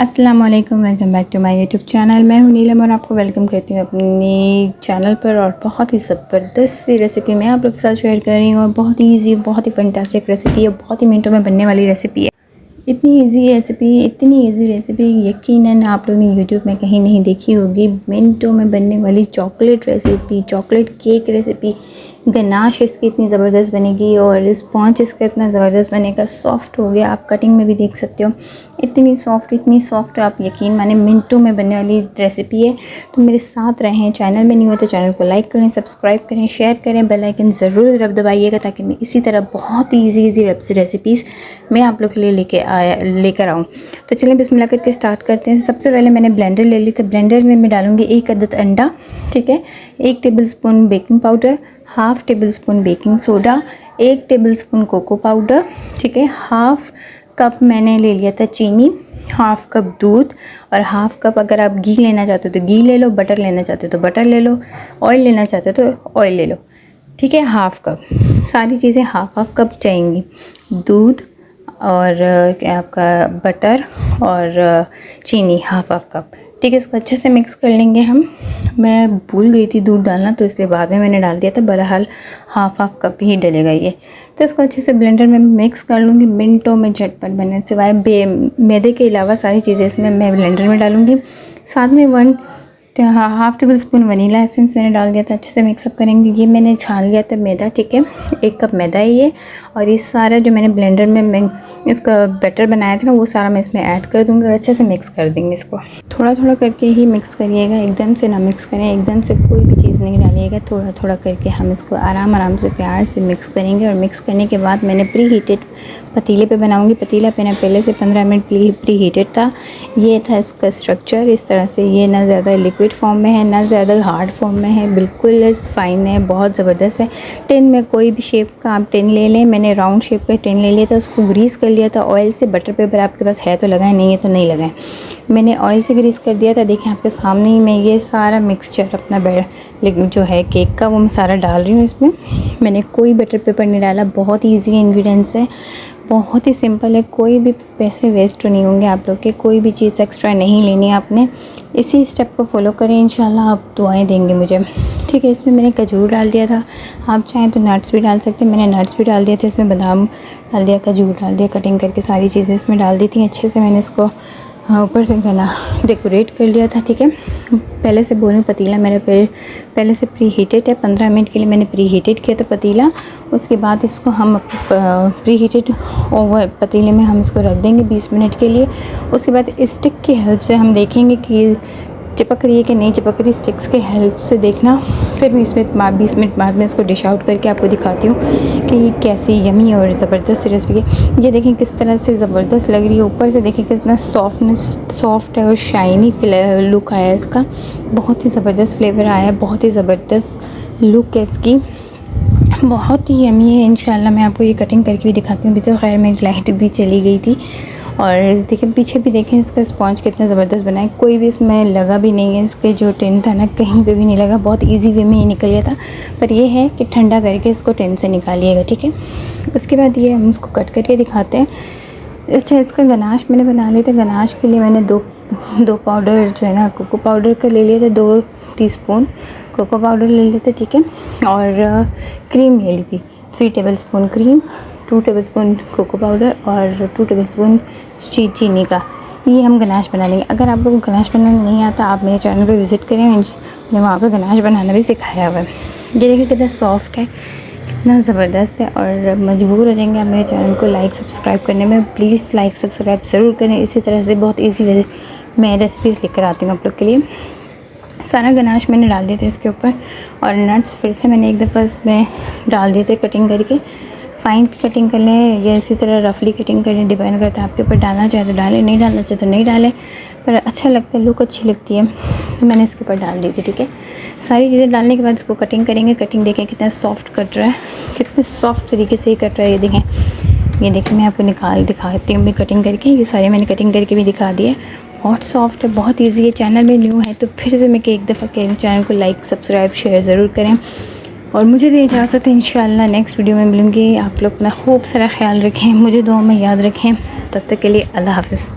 अस्सलाम वालेकुम, welcome back to my YouTube channel. मैं हूं नीलम और आपको वेलकम करती हूं अपनी चैनल पर। और बहुत ही ज़बरदस्त सी रेसिपी मैं आप लोग के साथ शेयर कर रही हूं और बहुत ही ईजी, बहुत ही फैंटास्टिक रेसिपी है, बहुत ही मिनटों में बनने वाली रेसिपी है। इतनी ईजी रेसिपी यकीनन आप लोगों ने यूट्यूब में कहीं नहीं देखी होगी। मिनटों में बनने वाली chocolate recipe, chocolate cake recipe. Ganache इसकी इतनी ज़बरदस्त बनेगी और स्पॉन्ज इसका इतना ज़बरदस्त बनेगा, सॉफ्ट हो गया। आप कटिंग में भी देख सकते हो, इतनी सॉफ्ट आप यकीन माने मिनटों में बनने वाली रेसिपी है। तो मेरे साथ रहें। चैनल में नहीं हो तो चैनल को लाइक करें, सब्सक्राइब करें, शेयर करें, बेल आइकन ज़रूर दबाइएगा ताकि मैं इसी तरह बहुत ही ईजी रेसिपीज़ मैं आप लोग के लिए लेकर आऊँ। तो चलें बिस्मिल्लाह करके स्टार्ट करते हैं। सबसे पहले मैंने ब्लेंडर ले ली। तो ब्लेंडर में मैं डालूँगी 1 अदद अंडा, ठीक है, 1 tablespoon baking powder, half table spoon baking soda, 1 table spoon cocoa powder, ठीक है, हाफ़ कप मैंने ले लिया था चीनी, हाफ़ कप दूध और हाफ़ कप अगर आप घी लेना चाहते हो तो घी ले लो, बटर लेना चाहते हो तो बटर ले लो, ऑयल लेना चाहते हो तो ऑयल ले लो, ठीक है। हाफ़ कप सारी चीज़ें हाफ़ कप चाहिए। दूध और क्या आपका बटर और चीनी हाफ़ कप, ठीक है। इसको अच्छे से मिक्स कर लेंगे हम। मैं भूल गई थी दूध डालना तो इसलिए बाद में मैंने डाल दिया था। बहरहाल हाफ़ कप ही डलेगा ये। तो इसको अच्छे से ब्लेंडर में मिक्स कर लूँगी। मिनटों में झटपट बने, सिवाय मैदे के अलावा सारी चीज़ें इसमें मैं ब्लेंडर में डालूँगी। साथ में half table spoon vanilla essence मैंने डाल दिया था। अच्छे से मिक्सअप करेंगे। ये मैंने छान लिया था मैदा, ठीक है, 1 कप मैदा है ये। और ये सारा जो मैंने ब्लेंडर में मैं इसका बैटर बनाया था ना, वो सारा मैं इसमें ऐड कर दूँगी और अच्छे से मिक्स कर देंगे इसको। थोड़ा थोड़ा करके ही मिक्स करिएगा, एकदम से ना मिक्स करें, एकदम से कोई भी चीज़ नहीं डालिएगा। थोड़ा थोड़ा करके हम इसको आराम से प्यार से मिक्स करेंगे। और मिक्स करने के बाद मैंने प्री हीटेड पतीले पे बनाऊंगी। पतीला मैंने पहले से 15 मिनट प्री हीटेड था। ये था इसका स्ट्रक्चर इस तरह से। ये ना ज़्यादा लिक्विड फॉर्म में है ना ज़्यादा हार्ड फॉर्म में है, बिल्कुल फ़ाइन है, बहुत ज़बरदस्त है। टिन में कोई भी शेप का आप टिन ले लें। मैंने राउंड शेप का टिन ले लिया था, उसको ग्रीस कर लिया था ऑयल से। बटर पेपर आपके पास है तो लगाएं, नहीं है तो नहीं लगाएं। मैंने ऑयल से ग्रीस कर दिया था। देखिए आपके सामने ही मैं ये सारा मिक्सचर अपना जो है केक का वो मैं सारा डाल रही हूँ इसमें। मैंने कोई बटर पेपर नहीं डाला। बहुत ईजी इंग्रेडिएंट्स है, बहुत ही सिंपल है। कोई भी पैसे वेस्ट नहीं होंगे आप लोग के, कोई भी चीज़ एक्स्ट्रा नहीं लेनी है आपने। इसी स्टेप को फॉलो करें, इंशाल्लाह आप दुआएं देंगे मुझे, ठीक है। इसमें मैंने खजूर डाल दिया था, आप चाहें तो नट्स भी डाल सकते हैं। मैंने नट्स भी डाल दिए थे इसमें, बादाम डाल दिया, खजूर डाल दिया, कटिंग करके सारी चीज़ें इसमें डाल दी थी। अच्छे से मैंने इसको ऊपर से डेकोरेट कर लिया था, ठीक है। पहले से बोलूं, पतीला मेरा पहले से प्री हीटेड है। 15 मिनट के लिए मैंने प्री हीटेड किया था पतीला। उसके बाद इसको हम प्री हीटेड ओवर पतीले में हम इसको रख देंगे 20 मिनट के लिए। उसके बाद स्टिक की हेल्प से हम देखेंगे कि चिपक रही है कि नहीं चिपक रही। स्टिक्स के हेल्प से देखना। फिर 20 मिनट बाद में इसको डिश आउट करके आपको दिखाती हूँ कि ये कैसी यमी और ज़बरदस्त रेसिपी है। ये देखें किस तरह से ज़बरदस्त लग रही है। ऊपर से देखें कितना सॉफ्ट है और शाइनी लुक आया है इसका। बहुत ही ज़बरदस्त फ्लेवर आया है, बहुत ही ज़बरदस्त लुक है इसकी, बहुत ही यमी है। इंशाल्लाह मैं आपको ये कटिंग करके भी दिखाती हूँ। अभी तो खैर मेरी लाइट भी चली गई थी। और देखिए पीछे भी देखें इसका स्पॉन्ज कितना ज़बरदस्त बना है। कोई भी इसमें लगा भी नहीं है, इसके जो टिन था ना कहीं पे भी नहीं लगा। बहुत इजी वे में ही निकल गया था। पर ये है कि ठंडा करके इसको टिन से निकालिएगा, ठीक है। उसके बाद ये हम इसको कट करके दिखाते हैं। अच्छा, इसका गनाश मैंने बना लिया था। गनाश के लिए मैंने दो पाउडर जो है ना कोको पाउडर का ले लिया था, 2 टीस्पून कोको पाउडर ले लिए थे, ठीक है। और क्रीम ले ली थी, 3 table spoon cream, 2 table spoon cocoa powder और 2 टेबल स्पून चीनी का। ये हम गनाश बना लेंगे। अगर आप लोगों को गनाश बनाना नहीं आता, आप मेरे चैनल पर विज़िट करें, मैंने वहाँ पर गनाश बनाना भी सिखाया हुआ है। ये देखिए कितना सॉफ्ट है, कितना ज़बरदस्त है। और मजबूर हो जाएंगे आप मेरे चैनल को लाइक सब्सक्राइब करने में। प्लीज़ लाइक सब्सक्राइब ज़रूर करें। इसी तरह से बहुत ईजी मैं रेसिपीज़ लेकर आती हूँ आप लोग के लिए। सारा गनाश मैंने डाल दिया था इसके ऊपर। और नट्स फिर से मैंने एक दफ़ा इसमें डाल दिए थे कटिंग करके। फ़ाइन कटिंग कर लें या इसी तरह रफली कटिंग करें, डिपेंड करता है आपके ऊपर। डालना चाहे तो डालें, नहीं डालना चाहे तो नहीं डालें, पर अच्छा लगता है, लुक अच्छी लगती है, तो मैंने इसके ऊपर डाल दी थी, ठीक है। सारी चीज़ें डालने के बाद इसको कटिंग करेंगे। कटिंग देखें कितना सॉफ्ट कट रहा है, कितने सॉफ्ट तरीके से कट रहा है। ये देखें मैं आपको दिखाती हूँ मैं कटिंग करके। ये सारे मैंने कटिंग करके भी दिखा दिए। बहुत सॉफ्ट है, बहुत ईजी है। चैनल में न्यू है तो फिर से मैं एक दफ़ा कह रही हूँ, चैनल को लाइक सब्सक्राइब शेयर ज़रूर करें। और मुझे दे इजाज़त है, इंशाल्लाह नेक्स्ट वीडियो में मिलूँगी। आप लोग अपना खूब सारा ख्याल रखें, मुझे दुआ में याद रखें। तब तक के लिए अल्लाह हाफ़िज़।